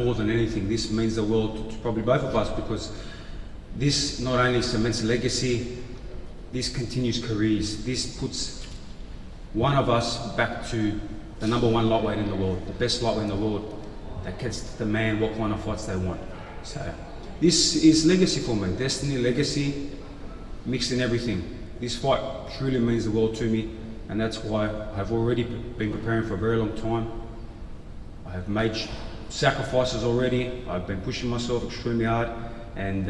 More than anything, this means the world to probably both of us, because this not only cements legacy, this continues careers. This puts one of us back to the #1 lightweight in the world, the best lightweight in the world, that gets to demand what kind of fights they want. So this is legacy for me, destiny, legacy, mixed in everything. This fight truly means the world to me, and that's why I've already been preparing for a very long time. I have made sacrifices already. I've been pushing myself extremely hard, and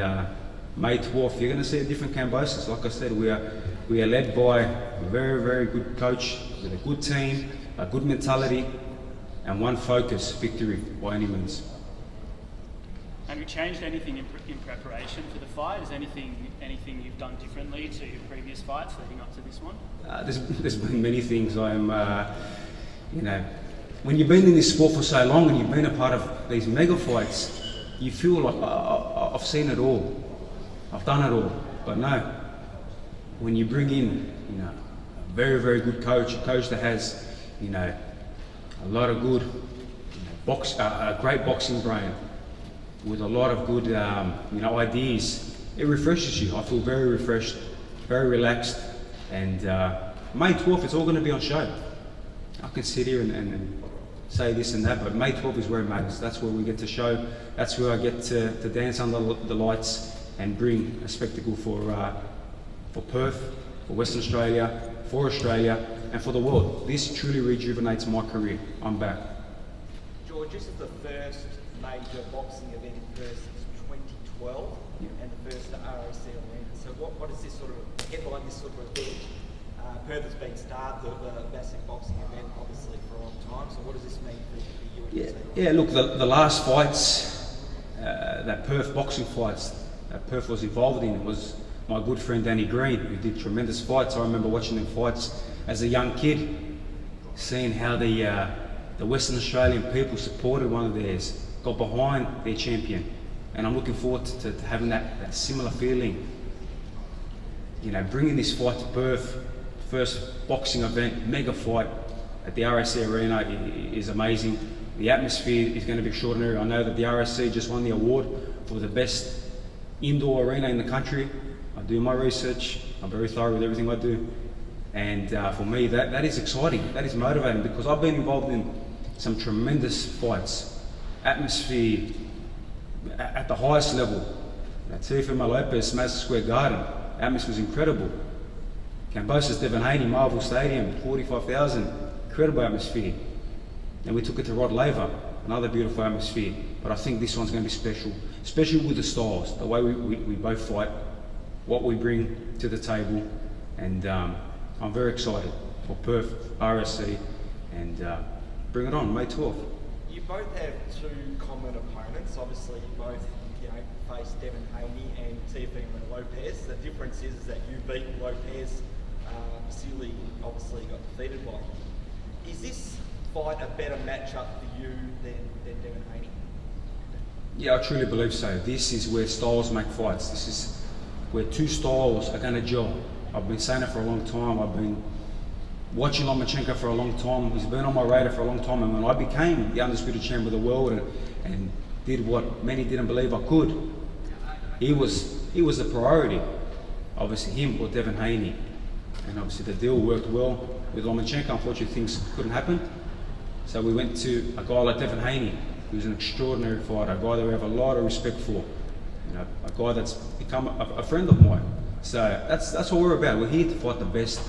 May 12th, you're going to see a different Kambosos. Like I said, we are led by a very, very good coach with a good team, a good mentality, and one focus: victory by any means. Have you changed anything in preparation for the fight? Is anything you've done differently to your previous fights leading up to this one? There's been many things. I'm, when you've been in this sport for so long and you've been a part of these mega fights, you feel like I've seen it all, I've done it all. But no, when you bring in, a very, very good coach, a coach that has, a lot of good, a great boxing brain, with a lot of good, ideas, it refreshes you. I feel very refreshed, very relaxed, and May 12th, it's all going to be on show. I can sit here and say this and that, but May 12th is where it matters. That's where we get to show. That's where I get to dance under the lights and bring a spectacle for Perth, for Western Australia, for Australia, and for the world. This truly rejuvenates my career. I'm back. George, this is the first major boxing event in Perth since 2012, and the first RSC Arena. So what is this sort of headline, this sort of event? Perth has been starved of a massive boxing event, obviously, for a long time. So what does this mean for you and your team? Yeah, look, the last fights, that Perth boxing fights that Perth was involved in, was my good friend Danny Green, who did tremendous fights. I remember watching them fights as a young kid, seeing how the Western Australian people supported one of theirs, got behind their champion, and I'm looking forward to having that similar feeling. Bringing this fight to Perth, first boxing event, mega fight at the RSC Arena is amazing. The atmosphere is going to be extraordinary. I know that the RSC just won the award for the best indoor arena in the country. I do my research, I'm very thorough with everything I do, and for me that is exciting, that is motivating, because I've been involved in some tremendous fights, atmosphere at the highest level. Teofimo Lopez, Madison Square Garden, atmosphere was incredible. Kambosos, Devon Haney, Marvel Stadium, 45,000, incredible atmosphere. And we took it to Rod Laver, another beautiful atmosphere. But I think this one's going to be special, especially with the styles, the way we both fight, what we bring to the table, and I'm very excited for Perth, RSC, and bring it on, May 12th. You both have two common opponents. Obviously, you both face Devon Haney and Teofimo Lopez. The difference is that you beat Lopez. Vasyl obviously got defeated by him. Is this fight a better matchup for you than Devon Haney? Yeah, I truly believe so. This is where styles make fights. This is where two styles are going to gel. I've been saying it for a long time. I've been watching Lomachenko for a long time. He's been on my radar for a long time, and when I became the undisputed champion of the world and did what many didn't believe I could, he was the priority. Obviously him or Devon Haney. And obviously the deal worked well with Lomachenko. Unfortunately, things couldn't happen. So we went to a guy like Devon Haney, who's an extraordinary fighter, a guy that we have a lot of respect for. A guy that's become a friend of mine. So that's what we're about. We're here to fight the best,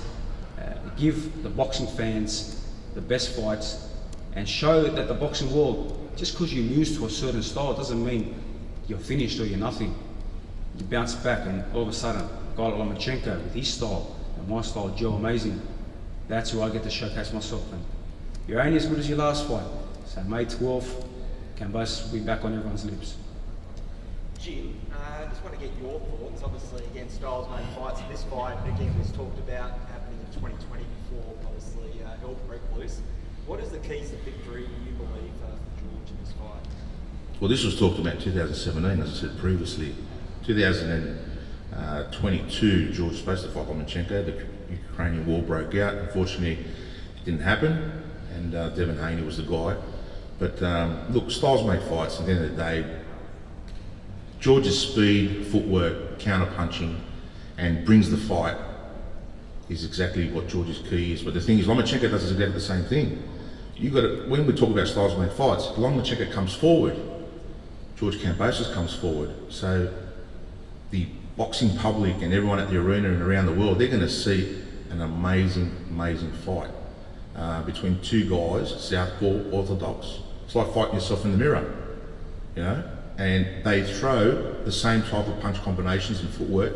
give the boxing fans the best fights, and show that the boxing world, just because you're used to a certain style doesn't mean you're finished or you're nothing. You bounce back, and all of a sudden, a guy like Lomachenko with his style and my style, Joe, amazing. That's where I get to showcase myself. And you're only as good as your last fight. So May 12th, Kambosos will be back on everyone's lips. Jim, I just want to get your thoughts. Obviously, again, styles make fights. This fight, again, was talked about happening in 2020 before, obviously, health broke loose. What is the keys to victory, you believe, for George in this fight? Well, this was talked about in 2017, as I said previously. 2022, George was supposed to fight Lomachenko. The Ukrainian war broke out. Unfortunately, it didn't happen, and Devon Haney was the guy. But look, styles make fights. At the end of the day, George's speed, footwork, counter-punching, and brings the fight is exactly what George's key is. But the thing is, Lomachenko does exactly the same thing. You got to, when we talk about styles make fights, Lomachenko comes forward, George Kambosos comes forward. So the boxing public and everyone at the arena and around the world, they're going to see an amazing, amazing fight between two guys, southpaw, orthodox. It's like fighting yourself in the mirror, you know. And they throw the same type of punch combinations and footwork.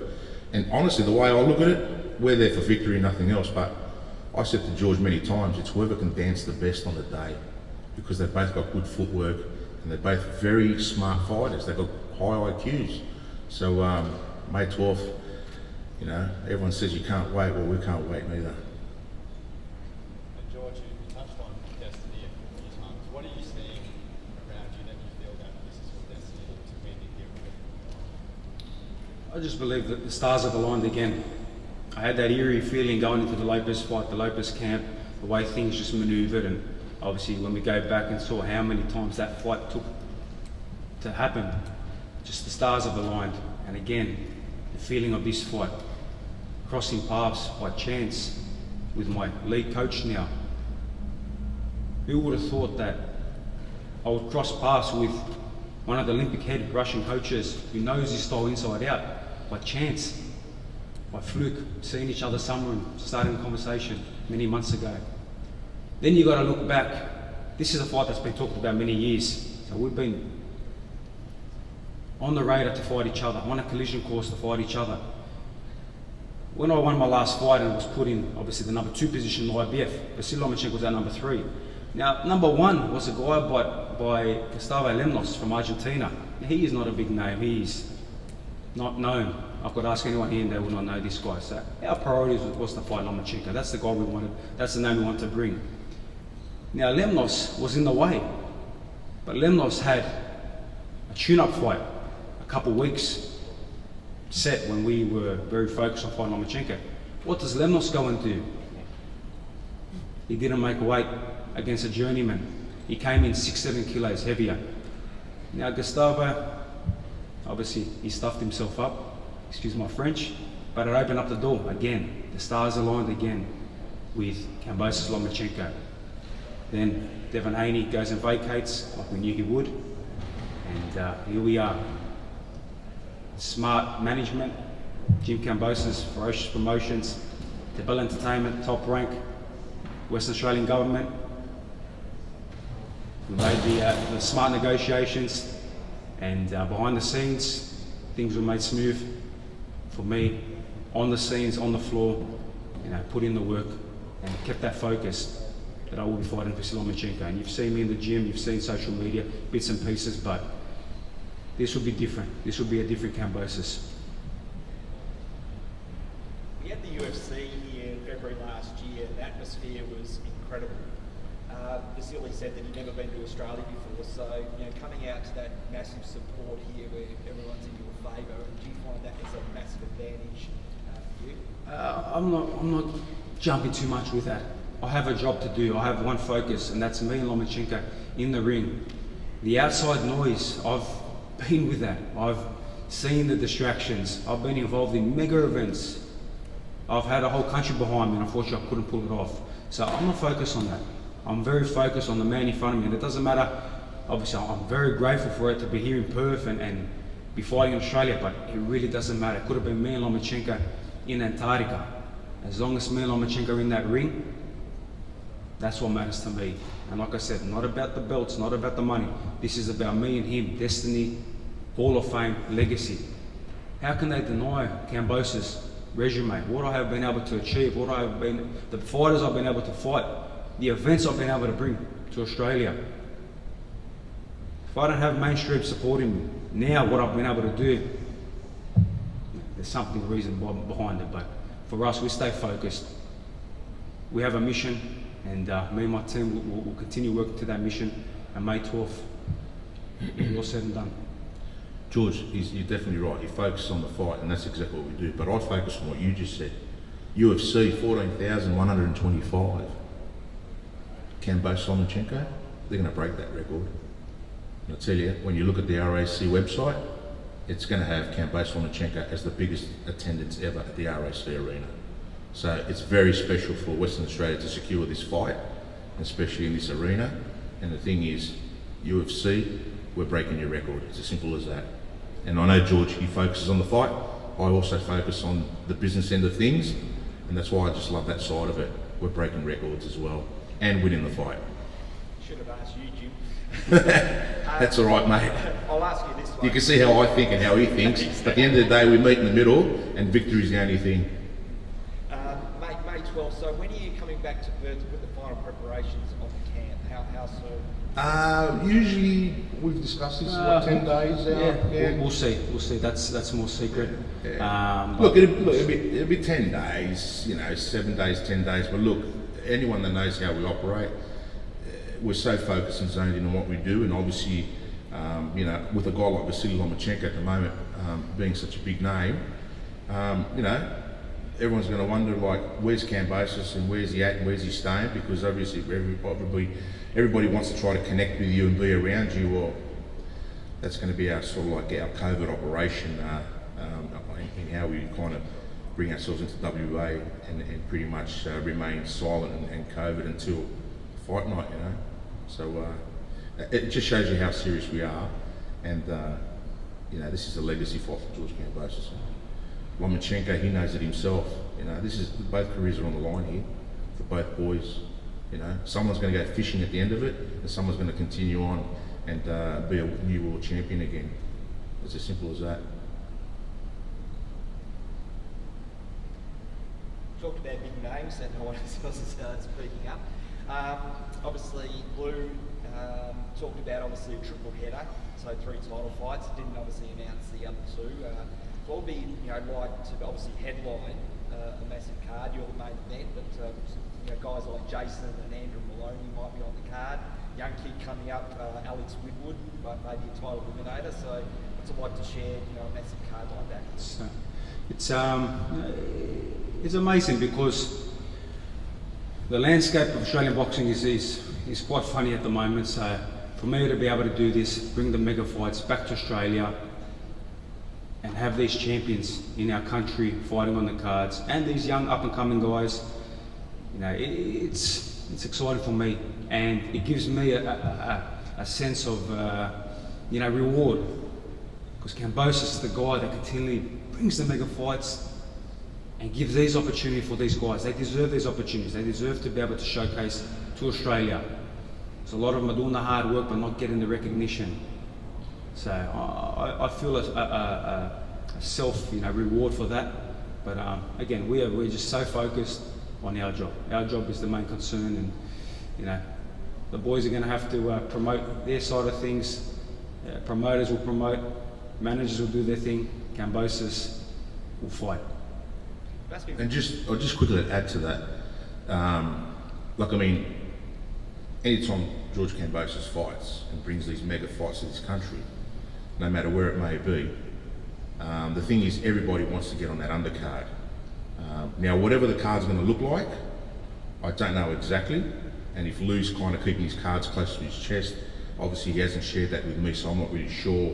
And honestly, the way I look at it, we're there for victory, nothing else. But I said to George many times, it's whoever can dance the best on the day, because they've both got good footwork and they're both very smart fighters. They've got high IQs. So May 12th, you know, everyone says you can't wait. Well, we can't wait neither. And George, you touched on destiny a few times. What are you seeing around you that you feel that this is your destiny to win here? I just believe that the stars have aligned again. I had that eerie feeling going into the Lopez fight, the Lopez camp, the way things just manoeuvred, and obviously when we go back and saw how many times that fight took to happen, just the stars have aligned. And again, the feeling of this fight, crossing paths by chance with my lead coach now. Who would have thought that I would cross paths with one of the Olympic head Russian coaches who knows his style inside out, by chance, by fluke, seeing each other somewhere and starting a conversation many months ago. Then you got to look back. This is a fight that's been talked about many years. So we've been on the radar to fight each other, on a collision course to fight each other. When I won my last fight and was put in, obviously, the number 2 position in the IBF, Vasyl Lomachenko was our number 3. Now, number 1 was a guy by Gustavo Lemnos from Argentina. Now, he is not a big name. He's not known. I could ask anyone here and they would not know this guy. So our priority was to fight Lomachenko. That's the guy we wanted. That's the name we wanted to bring. Now, Lemnos was in the way, but Lemnos had a tune-up fight a couple of weeks set when we were very focused on fighting Lomachenko. What does Lemnos go and do? He didn't make weight against a journeyman. He came in 6-7 kilos heavier. Now Gustavo, obviously he stuffed himself up, excuse my French, but it opened up the door again. The stars aligned again with Kambosos Lomachenko. Then Devin Haney goes and vacates like we knew he would, and here we are. Smart management, Jim Kambosos, Ferocious Promotions, Tebel Entertainment, Top Rank, Western Australian Government. We made the smart negotiations, and behind the scenes, things were made smooth for me. On the scenes, on the floor, you know, put in the work and kept that focus that I will be fighting Vasyl Lomachenko. And you've seen me in the gym, you've seen social media, bits and pieces, but this will be different. This will be a different Kambosos. We had the UFC here in February last year. The atmosphere was incredible. Vasyl said that he'd never been to Australia before, so you know, coming out to that massive support here where everyone's in your favour, do you find that is a massive advantage for you? I'm not jumping too much with that. I have a job to do. I have one focus, and that's me and Lomachenko in the ring. The outside noise, I've been with that. I've seen the distractions. I've been involved in mega events. I've had a whole country behind me, and unfortunately I couldn't pull it off. So I'm not focused on that. I'm very focused on the man in front of me, and it doesn't matter. Obviously, I'm very grateful for it to be here in Perth and be fighting in Australia, but it really doesn't matter. It could have been me and Lomachenko in Antarctica. As long as me and Lomachenko are in that ring, that's what matters to me. And like I said, not about the belts, not about the money. This is about me and him, destiny, Hall of Fame, legacy. How can they deny Kambosos' resume, what I have been able to achieve, the fighters I've been able to fight, the events I've been able to bring to Australia. If I don't have mainstream supporting me, now what I've been able to do, there's something reason behind it, but for us, we stay focused. We have a mission, and me and my team will continue working to that mission, and May 12th, it'll be all said and done. George, you're definitely right. You focus on the fight, and that's exactly what we do. But I focus on what you just said. UFC, 14,125. Kambosos Lomachenko, they're going to break that record. And I tell you, when you look at the RAC website, it's going to have Kambosos Lomachenko as the biggest attendance ever at the RAC arena. So it's very special for Western Australia to secure this fight, especially in this arena. And the thing is, UFC, we're breaking your record. It's as simple as that. And I know George, he focuses on the fight. I also focus on the business end of things, and that's why I just love that side of it. We're breaking records as well, and winning the fight. Should have asked you, Jim. That's all right, mate. I'll ask you this one. You can see how I think and how he thinks. At the end of the day, we meet in the middle, and victory is the only thing. May 12th, so when are you coming back to Perth to put the final preparations of the camp? How soon? Usually, we've discussed this, 10 days out. Yeah, we'll see. We'll see. That's more secret. Look, it'll be 10 days, 7 days, 10 days. But look, anyone that knows how we operate, we're so focused and zoned in on what we do. And obviously, with a guy like Vasyl Lomachenko at the moment, being such a big name, everyone's going to wonder, like, where's Kambosos and where's he at and where's he staying? Because obviously everybody wants to try to connect with you and be around you. Well, that's going to be our sort of like our COVID operation in how we kind of bring ourselves into WA and pretty much remain silent and COVID until fight night, So it just shows you how serious we are, and this is a legacy fight for George Kambosos. Lomachenko, he knows it himself. This is both careers are on the line here for both boys. Someone's going to go fishing at the end of it, and someone's going to continue on and be a new world champion again. It's as simple as that. Talked about big names that no one else is speaking up. Obviously, Blue talked about obviously a triple header, so 3 title fights. Didn't obviously announce the other 2. What would be like to obviously headline a massive card? You're the main event, but guys like Jason and Andrew Maloney might be on the card. Young kid coming up, Alex Whitwood, maybe a title eliminator. So what's it like to share a massive card like that? It's amazing because the landscape of Australian boxing is quite funny at the moment. So for me to be able to do this, bring the mega fights back to Australia, and have these champions in our country fighting on the cards, and these young up and coming guys, it's exciting for me, and it gives me a sense of reward, because Kambosos is the guy that continually brings the mega fights and gives these opportunities for these guys. They deserve these opportunities. They deserve to be able to showcase to Australia. So a lot of them are doing the hard work but not getting the recognition. So I feel a self reward for that. But again, we're just so focused on our job. Our job is the main concern, and the boys are going to have to promote their side of things. Promoters will promote, managers will do their thing. Kambosos will fight. And I'll just quickly add to that. Anytime George Kambosos fights and brings these mega fights to this country, no matter where it may be, the thing is everybody wants to get on that undercard. Now, whatever the card's going to look like, I don't know exactly. And if Lou's kind of keeping his cards close to his chest, obviously he hasn't shared that with me, so I'm not really sure.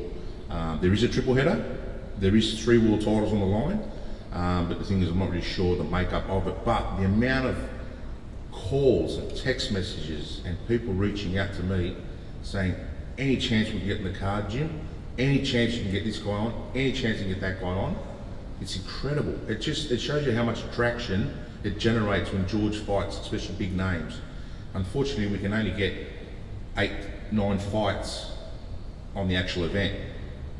There is a triple header. There is 3 world titles on the line. But the thing is, I'm not really sure the makeup of it. But the amount of calls and text messages and people reaching out to me saying, any chance we can get in the card, Jim? Any chance you can get this guy on? Any chance you can get that guy on? It's incredible. It shows you how much attraction it generates when George fights, especially big names. Unfortunately, we can only get 8, 9 fights on the actual event.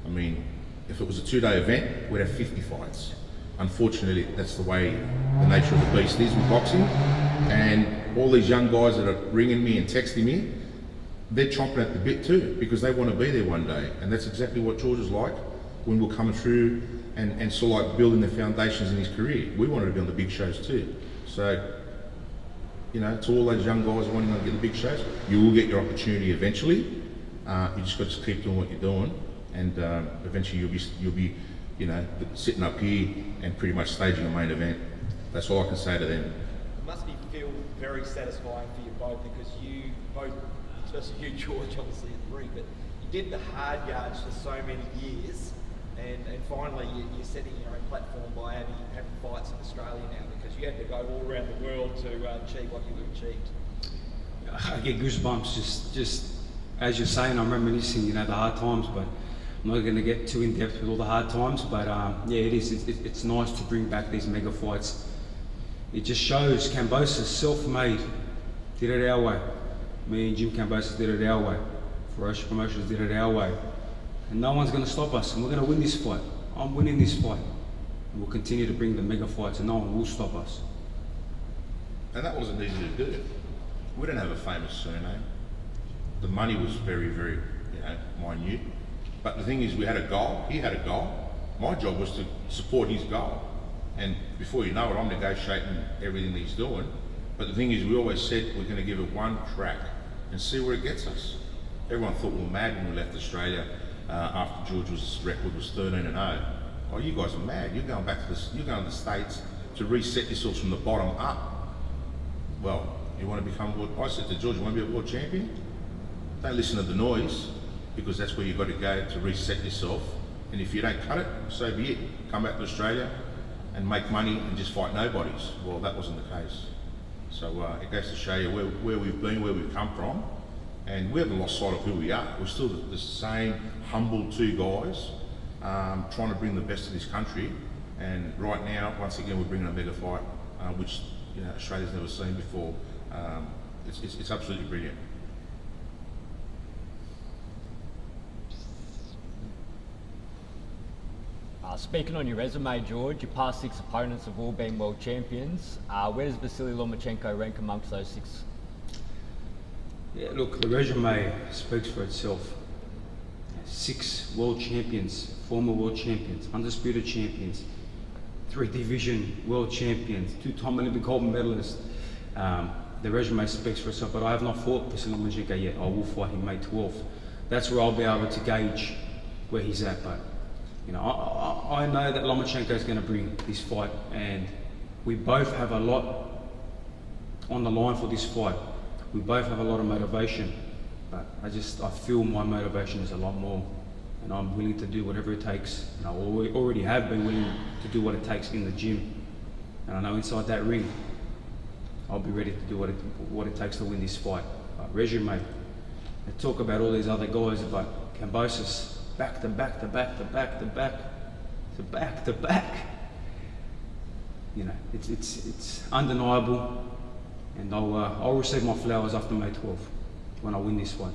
I mean, if it was a 2-day event, we'd have 50 fights. Unfortunately, that's the way the nature of the beast is with boxing. And all these young guys that are ringing me and texting me, they're chomping at the bit too, because they want to be there one day. And that's exactly what George is like when we're coming through and sort of like building the foundations in his career. We wanted to be on the big shows too. So, to all those young guys wanting to get the big shows, you will get your opportunity eventually. You just got to keep doing what you're doing, and eventually you'll be sitting up here and pretty much staging a main event. That's all I can say to them. It must feel very satisfying for you both, because you both especially you, George, obviously in the ring, but you did the hard yards for so many years, and finally you're setting your own platform by having fights in Australia now, because you had to go all around the world to achieve what you've achieved. I get goosebumps just as you're saying. I'm reminiscing, you know, the hard times, but I'm not going to get too in depth with all the hard times. But yeah, it is. It's nice to bring back these mega fights. It just shows Kambosos, self-made, did it our way. Me and Jim Kambosos did it our way. Ferocious Promotions did it our way. And no one's going to stop us, and we're going to win this fight. I'm winning this fight. And we'll continue to bring the mega fights, and no one will stop us. And that wasn't easy to do. We don't have a famous surname. The money was very, very, minute. But the thing is, we had a goal. He had a goal. My job was to support his goal. And before you know it, I'm negotiating everything he's doing. But the thing is, we always said we're going to give it one crack and see where it gets us. Everyone thought we were mad when we left Australia after George's record was 13-0. Oh, you guys are mad. You're going back to you're going to the States to reset yourselves from the bottom up. Well, you want to become world? I said to George, you want to be a world champion? Don't listen to the noise, because that's where you've got to go to reset yourself. And if you don't cut it, so be it. Come back to Australia and make money and just fight nobodies. Well, that wasn't the case. So it goes to show you where we've been, where we've come from, and we haven't lost sight of who we are. We're still the same humble two guys trying to bring the best of this country. And right now, once again, we're bringing a mega fight, which Australia's never seen before. It's absolutely brilliant. Speaking on your resume, George, your past 6 opponents have all been world champions. Where does Vasyl Lomachenko rank amongst those 6? Yeah, look, the resume speaks for itself. 6 world champions, former world champions, undisputed champions, 3 division world champions, 2-time Olympic gold medalists. The resume speaks for itself, but I have not fought Vasyl Lomachenko yet. I will fight him May 12th. That's where I'll be able to gauge where he's at. But I know that Lomachenko is going to bring this fight, and we both have a lot on the line for this fight. We both have a lot of motivation, but I feel my motivation is a lot more, and I'm willing to do whatever it takes. I already have been willing to do what it takes in the gym, and I know inside that ring, I'll be ready to do what it takes to win this fight. But resume, they talk about all these other guys, but Kambosos, back to back to back to back to back to back to back. It's undeniable, and I'll receive my flowers after May 12th when I win this one.